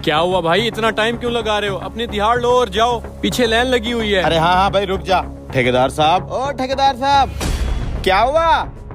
क्या हुआ भाई, इतना टाइम क्यों लगा रहे हो? अपनी दिहाड़ लो और जाओ, पीछे लाइन लगी हुई है। अरे हाँ भाई रुक जा। ठेकेदार साहब, ओ ठेकेदार साहब, क्या हुआ?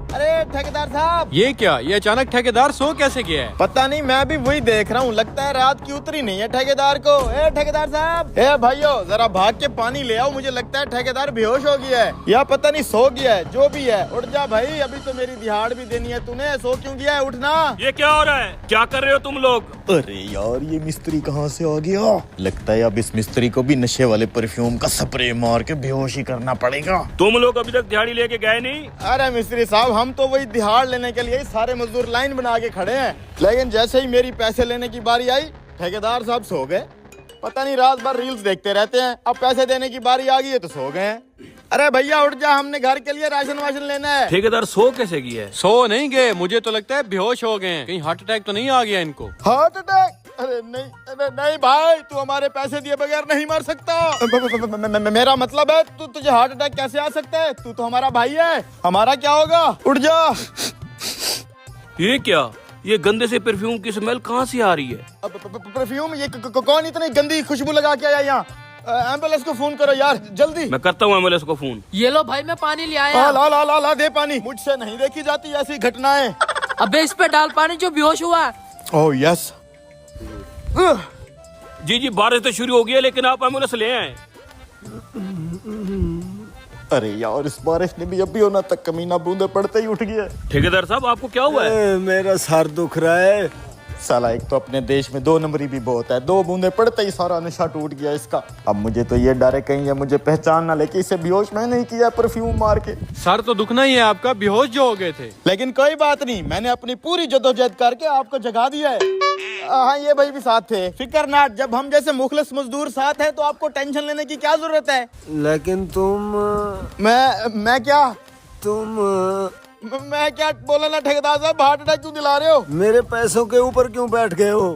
अरे ठेकेदार साहब, ये क्या, ये अचानक ठेकेदार सो कैसे गया है? पता नहीं, मैं भी वही देख रहा हूँ। लगता है रात की उतरी नहीं है ठेकेदार को। ए ठेकेदार साहब, ए भाइयों जरा भाग के पानी ले आओ। मुझे लगता है ठेकेदार बेहोश हो गया है या पता नहीं सो गया है। जो भी है उठ जा भाई, अभी तो मेरी दिहाड़ भी देनी है। तूने सो क्यों गया है? उठना। ये क्या हो रहा है? क्या कर रहे हो तुम लोग? अरे यार, ये मिस्त्री कहाँ से आ गया? लगता है अब इस मिस्त्री को भी नशे वाले परफ्यूम का स्प्रे मार के बेहोश ही करना पड़ेगा। तुम लोग अभी तक दिहाड़ी लेके गए नहीं? अरे मिस्त्री साहब, हम तो वही दिहाड़ लेने के लिए सारे मजदूर लाइन बना के खड़े हैं, लेकिन जैसे ही मेरी पैसे लेने की बारी आई ठेकेदार साहब सो गए। पता नहीं रात भर रील्स देखते रहते हैं, अब पैसे देने की बारी आ गई है तो सो गए हैं। अरे भैया उठ जा, हमने घर के लिए राशन वाशन लेना है। ठेकेदार सो कैसे गया है? सो नहीं गए, मुझे तो लगता है बेहोश हो गए हैं। कहीं हार्ट अटैक तो नहीं आ गया इनको? Heart attack? अरे नहीं भाई, तू हमारे पैसे दिए बगैर नहीं मर सकता। मेरा मतलब है तुझे हार्ट अटैक कैसे आ सकता है? तू तो हमारा भाई है, हमारा क्या होगा? उठ जा। ये क्या, ये गंदे से परफ्यूम की स्मेल कहाँ से आ रही है? परफ्यूम? ये कौन इतनी गंदी खुशबू लगा के आया यहाँ? एम्बुलेंस को फोन करो यार जल्दी। मैं करता हूँ एम्बुलेंस को फोन। ये लो भाई, मैं पानी ले आया। ला ला ला ला दे पानी। मुझसे नहीं देखी जाती ऐसी घटनाएं। अबे इस पे डाल पानी जो बेहोश हुआ है। Oh yes. जी बारिश तो शुरू हो गई है, लेकिन आप एम्बुलेंस ले आए। अरे यार, इस बारिश ने भी अभी होना तक कमीना बूंदे पड़ते ही उठ गया। ठेकेदार साहब, आपको क्या हुआ है? मेरा सर दुख रहा है। साला एक तो अपने देश में 2 नंबरी भी बहुत है, 2 बूंदे पड़ते ही सारा नशा टूट गया इसका। अब मुझे तो ये डर है कहीं ये मुझे पहचान ना ले कि इसे बेहोश मैं नहीं किया परफ्यूम मार के। सर तो दुखना ही है आपका, बेहोश जो हो गए थे। लेकिन कोई बात नहीं, मैंने अपनी पूरी जद्दोजहद करके आपको जगा दिया है। हाँ, ये भाई भी साथ थे। फिक्र ना, जब हम जैसे मुखलिस मजदूर साथ हैं तो आपको टेंशन लेने की क्या जरूरत है। लेकिन तुम मैं क्या मैं क्या बोला ना ठेकेदार साहब, हार्ट अटैक क्यों दिला रहे हो? मेरे पैसों के ऊपर क्यों बैठ गए हो?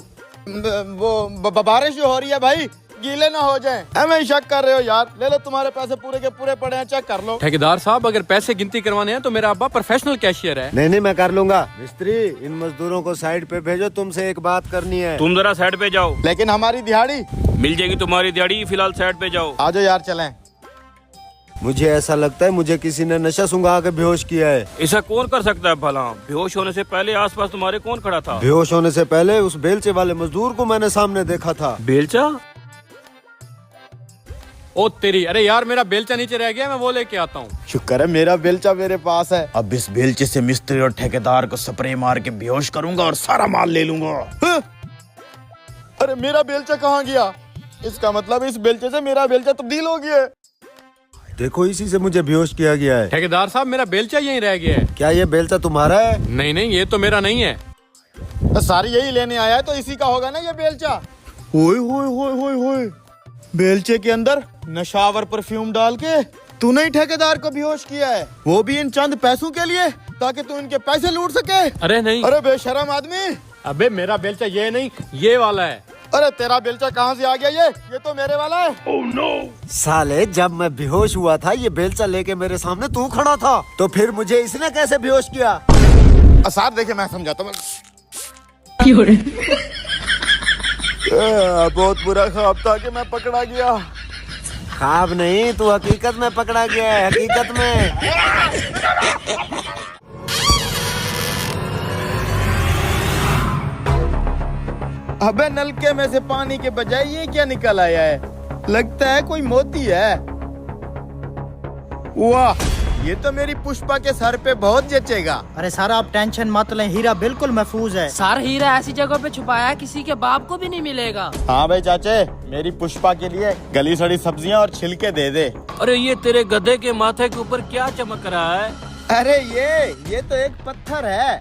वो बारिश जो हो रही है भाई, गीले ना हो जाएं। हमें शक कर रहे हो यार? ले लो, तुम्हारे पैसे पूरे के पूरे पड़े हैं, चेक कर लो। ठेकेदार साहब, अगर पैसे गिनती करवाने हैं तो मेरा अब्बा प्रोफेशनल कैशियर है। नहीं मैं कर लूंगा। मिस्त्री, इन मजदूरों को साइड पे भेजो, तुमसे एक बात करनी है। तुम जरा साइड पे जाओ। लेकिन हमारी दिहाड़ी मिल जाएगी तुम्हारी दिहाड़ी, फिलहाल साइड पे जाओ। आ जाओ यार, चलें। मुझे ऐसा लगता है मुझे किसी ने नशा सुंघा के बेहोश किया है। ऐसा कौन कर सकता है भला? बेहोश होने से पहले आसपास तुम्हारे कौन खड़ा था? बेहोश होने से पहले उस बेलचे वाले मजदूर को मैंने सामने देखा था। बेलचा? ओ तेरी, अरे यार मेरा बेलचा नीचे रह गया, मैं वो लेके आता हूँ। शुक्र है मेरा बेलचा मेरे पास है। अब इस बेलचे से मिस्त्री और ठेकेदार को स्प्रे मार के बेहोश करूंगा और सारा माल ले लूंगा। अरे मेरा बेलचा कहाँ गया? इसका मतलब इस बेलचे से मेरा बेलचा तब्दील हो गया है। देखो, इसी से मुझे बेहोश किया गया है। ठेकेदार साहब, मेरा बेलचा यहीं रह गया है। क्या ये बेलचा तुम्हारा है? नहीं, ये तो मेरा नहीं है। तो सारी यही लेने आया है तो इसी का होगा ना ये बेलचा। ओए होए होए होए होए, बेलचे के अंदर नशावर परफ्यूम डाल के तूने ही ठेकेदार को बेहोश किया है, वो भी इन चंद पैसों के लिए, ताकि तू इनके पैसे लूट सके। अरे नहीं। अरे बेशरम आदमी। अबे मेरा बेलचा ये नहीं, ये वाला है। अरे तेरा बेलचा कहाँ से आ गया? ये तो मेरे वाला है। Oh no. साले, जब मैं बेहोश हुआ था ये बेलचा लेके मेरे सामने तू खड़ा था, तो फिर मुझे इसने कैसे बेहोश किया? साहब देखिए, मैं समझाता हूँ। बहुत बुरा ख्वाब था कि मैं पकड़ा गया। ख्वाब नहीं, तू हकीकत में पकड़ा गया है, हकीकत में। अबे नलके में से पानी के बजाय ये क्या निकल आया है? लगता है कोई मोती है। वाह, ये तो मेरी पुष्पा के सर पे बहुत जचेगा। अरे सर आप टेंशन मत लें, हीरा बिल्कुल महफूज है। सर हीरा ऐसी जगह पे छुपाया है किसी के बाप को भी नहीं मिलेगा। हाँ भाई चाचे, मेरी पुष्पा के लिए गली सड़ी सब्जियां और छिलके दे दे। अरे ये तेरे गधे के माथे के ऊपर क्या चमक रहा है? अरे ये तो एक पत्थर है।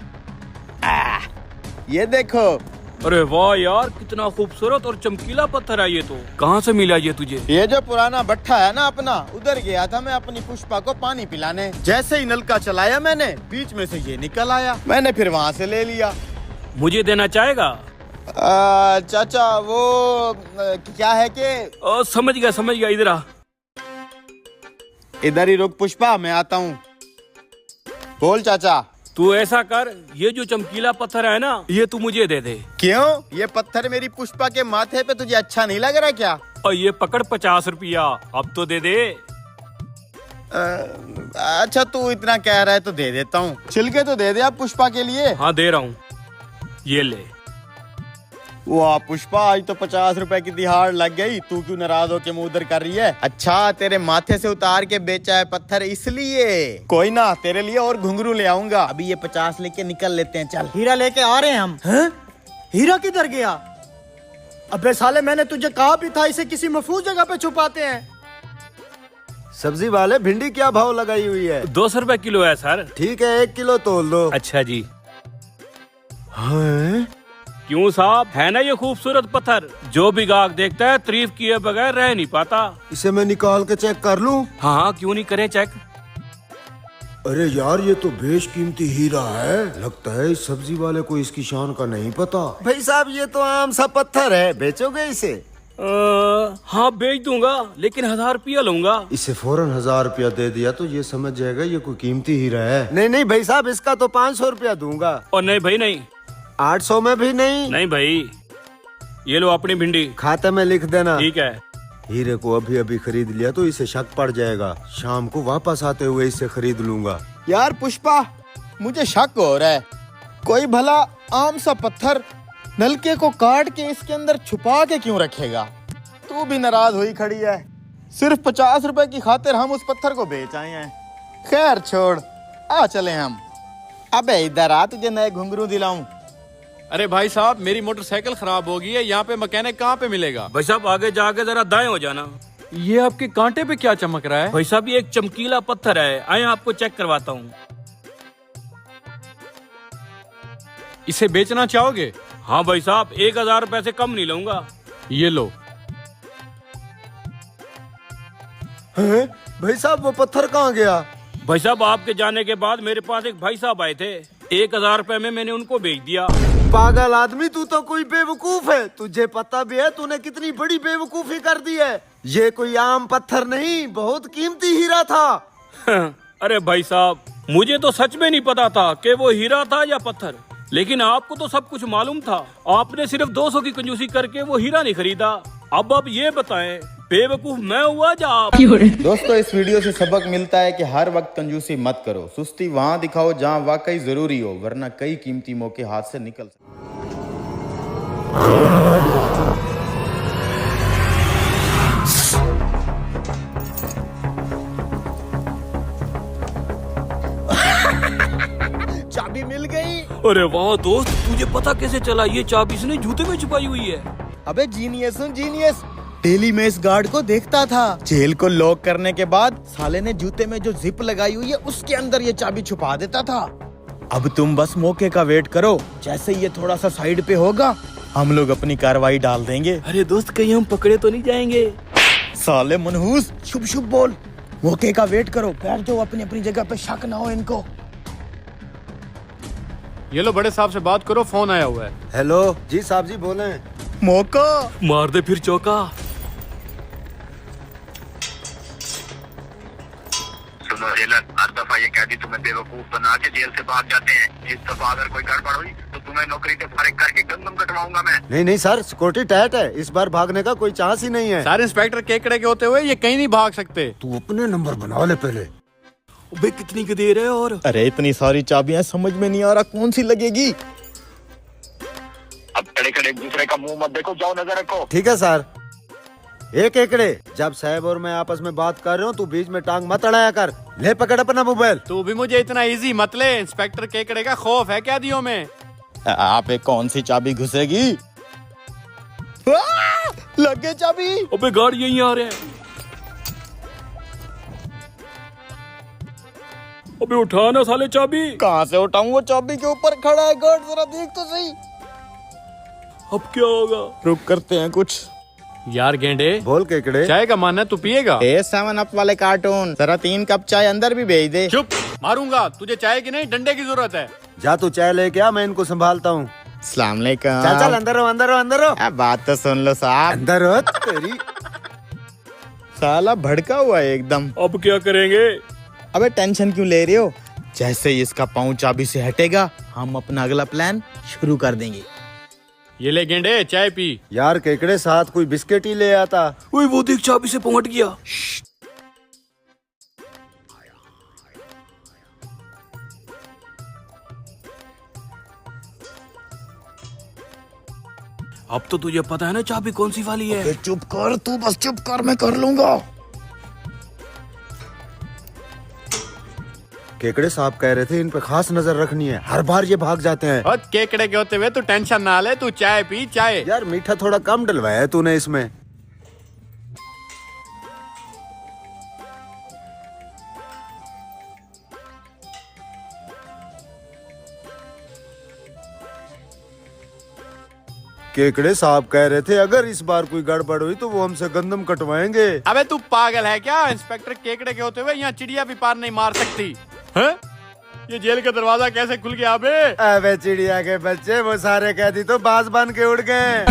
ये देखो। अरे वाह यार, कितना खूबसूरत और चमकीला पत्थर है ये तो। कहाँ से मिला ये तुझे? ये जो पुराना भट्ठा है ना अपना, उधर गया था मैं अपनी पुष्पा को पानी पिलाने। जैसे ही नलका चलाया मैंने, बीच में से ये निकल आया, मैंने फिर वहाँ से ले लिया। मुझे देना चाहेगा? चाचा वो क्या है कि समझ गया, इधर आ। इधर ही रुक पुष्पा, मैं आता हूँ। बोल चाचा। तू ऐसा कर, ये जो चमकीला पत्थर है ना, ये तू मुझे दे दे। क्यों? ये पत्थर मेरी पुष्पा के माथे पे तुझे अच्छा नहीं लग रहा क्या? और ये पकड़ 50 रुपया, अब तो दे दे। अच्छा तू इतना कह रहा है तो दे देता हूँ। छिलके तो दे दे आप पुष्पा के लिए। हाँ दे रहा हूँ, ये ले। वाह पुष्पा, आज तो 50 रुपए की दिहाड़ लग गई। तू क्यों नाराज होके मुंह उधर कर रही है? अच्छा तेरे माथे से उतार के बेचा है पत्थर इसलिए। कोई ना, तेरे लिए और घुंघरू ले आऊंगा। अभी ये 50 लेके निकल लेते हैं, चल। हीरा लेके आ रहे हैं हम। हैं? हीरा किधर गया? अबे साले, मैंने तुझे कहा भी था इसे किसी महफूज जगह पे छुपाते हैं। सब्जी वाले, भिंडी क्या भाव लगाई हुई है? 200 रुपए किलो है सर। ठीक है, 1 किलो तोल दो। अच्छा जी। हैं? क्यों साहब, है ना ये खूबसूरत पत्थर? जो भी गाहक देखता है तारीफ किए बगैर रह नहीं पाता। इसे मैं निकाल के चेक कर लूं? हाँ हाँ, क्यों नहीं करे चेक। अरे यार, ये तो बेशकीमती हीरा है। लगता है इस सब्जी वाले को इसकी शान का नहीं पता। भाई साहब, ये तो आम सा पत्थर है, बेचोगे इसे? हाँ बेच दूंगा, लेकिन 1000 रुपया लूंगा। इसे फौरन 1000 रुपया दे दिया तो ये समझ जाएगा ये कोई कीमती हीरा है। नहीं नहीं भाई साहब, इसका तो 500 रुपया दूंगा। और नहीं भाई नहीं। 800 में भी नहीं? नहीं भाई, ये लो अपनी भिंडी, खाते में लिख देना। ठीक है। हीरे को अभी अभी खरीद लिया तो इसे शक पड़ जाएगा। शाम को वापस आते हुए इसे खरीद लूंगा। यार पुष्पा, मुझे शक हो रहा है। कोई भला आम सा पत्थर नलके को काट के इसके अंदर छुपा के क्यों रखेगा? तू भी नाराज हुई खड़ी है। सिर्फ 50 रुपए की खातिर हम उस पत्थर को बेच आए हैं। खैर छोड़, आ चले हम। अबे इधर आ, तुझे नए घुंघरू दिलाऊं। अरे भाई साहब, मेरी मोटरसाइकिल खराब हो गई है, यहाँ पे मैकेनिक कहाँ पे मिलेगा? भाई साहब आगे जाके जरा दाएं हो जाना। ये आपके कांटे पे क्या चमक रहा है? भाई साहब ये एक चमकीला पत्थर है, आए आपको चेक करवाता हूँ। इसे बेचना चाहोगे? हाँ भाई साहब, 1000 रुपए से कम नहीं लूंगा। ये लो। हैं? भाई साहब, वो पत्थर कहाँ गया? भाई साहब आपके जाने के बाद मेरे पास एक भाई साहब आए थे, 1000 रुपए में मैंने उनको बेच दिया। पागल आदमी, तू तो कोई बेवकूफ है। तुझे पता भी है तूने कितनी बड़ी बेवकूफी कर दी है। ये कोई आम पत्थर नहीं, बहुत कीमती हीरा था। अरे भाई साहब, मुझे तो सच में नहीं पता था कि वो हीरा था या पत्थर, लेकिन आपको तो सब कुछ मालूम था। आपने सिर्फ 200 की कंजूसी करके वो हीरा नहीं खरीदा। अब ये बताएं, बेवकूफ मैं हुआ या आप? दोस्तों, इस वीडियो से सबक मिलता है कि हर वक्त कंजूसी मत करो। सुस्ती वहाँ दिखाओ जहाँ वाकई जरूरी हो, वरना कई कीमती मौके हाथ से निकल सकते। चाबी मिल गई। अरे वाह दोस्त, तुझे पता कैसे चला ये चाबी इसने जूते में छुपाई हुई है? अबे जीनियस हूँ, जीनियस। डेली में इस गार्ड को देखता था। जेल को लॉक करने के बाद साले ने जूते में जो जिप लगाई हुई है उसके अंदर ये चाबी छुपा देता था। अब तुम बस मौके का वेट करो, जैसे ये थोड़ा सा साइड पे होगा हम लोग अपनी कार्रवाई डाल देंगे। अरे दोस्त, कहीं हम पकड़े तो नहीं जाएंगे? साले मनहूस, शुभ शुभ बोल। मौके का वेट करो, बैठ जाओ अपनी अपनी जगह पे, शक ना हो इनको। ये लो, बड़े साहब से बात करो, फोन आया हुआ है। हेलो जी साहब जी, बोले। मौका मार दे फिर चौका। सुनो जेलर, हर दफा ये कैदी तुम्हें बेवकूफ बना के जेल से भाग जाते हैं। इस दफा अगर कोई गड़बड़ हुई तो तुम्हें नौकरी से फारिग करके गंदम कटवाऊंगा मैं। नहीं नहीं सर, सिक्योरिटी टाइट है, इस बार भागने का कोई चांस ही नहीं है। सारे इंस्पेक्टर केकड़े के होते हुए ये कहीं नहीं भाग सकते। तू अपने नंबर बना ले पहले। अबे कितनी की देर है? और अरे इतनी सारी चाबियां, समझ में नहीं आ रहा कौन सी लगेगी। अब खड़े खड़े एक दूसरे का मुंह मत देखो, जाओ नजर रखो। ठीक है सर। एक एकड़े, जब साहब और मैं आपस में बात कर रहे हो तू बीच में टांग मत अड़ाया कर। ले पकड़ अपना मोबाइल। तू भी मुझे इतना इजी मत ले। इंस्पेक्टर केकड़े का खौफ है कैदियों में। आप पे कौन सी चाबी घुसेगी? लग गई चाबी। अबे गार्ड यहीं आ रहे हैं। अबे उठा ना साले चाबी। कहाँ से उठाऊं? वो चाबी के ऊपर खड़ा है गार्ड, जरा देख तो सही। अब क्या होगा? रुक, करते हैं कुछ। यार गेंडे, बोल केकड़े। चाय का मन है तू पिएगा? 7 अप वाले कार्टून, जरा 3 कप चाय अंदर भी भेज दे। चुप, मारूंगा तुझे। चाय की नहीं, डंडे की जरूरत है। जा तू चाय लेके आ, मैं इनको संभालता हूँ। अस्सलाम वालेकुम। चल चल, अंदर हो अंदर हो अंदर हो। अब बात तो सुन लो साहब। अंदर हो तेरी। साला भड़का हुआ है एकदम। अब क्या करेंगे? अबे टेंशन क्यों ले रहे हो? जैसे ही इसका पाँव चाबी से हटेगा हम अपना अगला प्लान शुरू कर देंगे। ये ले गेंडे चाय पी। यार केकड़े साथ कोई बिस्किट ही ले आता। ओए वो देख चाबी से पहुंच गया। अब तो तुझे पता है ना चाबी कौन सी वाली है। चुप कर तू, बस चुप कर, मैं कर लूंगा। केकड़े साहब कह रहे थे इन पे खास नजर रखनी है, हर बार ये भाग जाते हैं। और केकड़े के होते हुए तू टेंशन ना ले, तू चाय पी चाय। यार मीठा थोड़ा कम डलवाया है तूने इसमें। केकड़े साहब कह रहे थे अगर इस बार कोई गड़बड़ हुई तो वो हमसे गंदम कटवाएंगे। अबे तू पागल है क्या? इंस्पेक्टर केकड़े के होते हुए यहाँ चिड़िया भी पार नहीं मार सकती है? ये जेल का दरवाजा कैसे खुल गया अबे? अबे चिड़िया के बच्चे, वो सारे कैदी तो बाज बन के उड़ गए।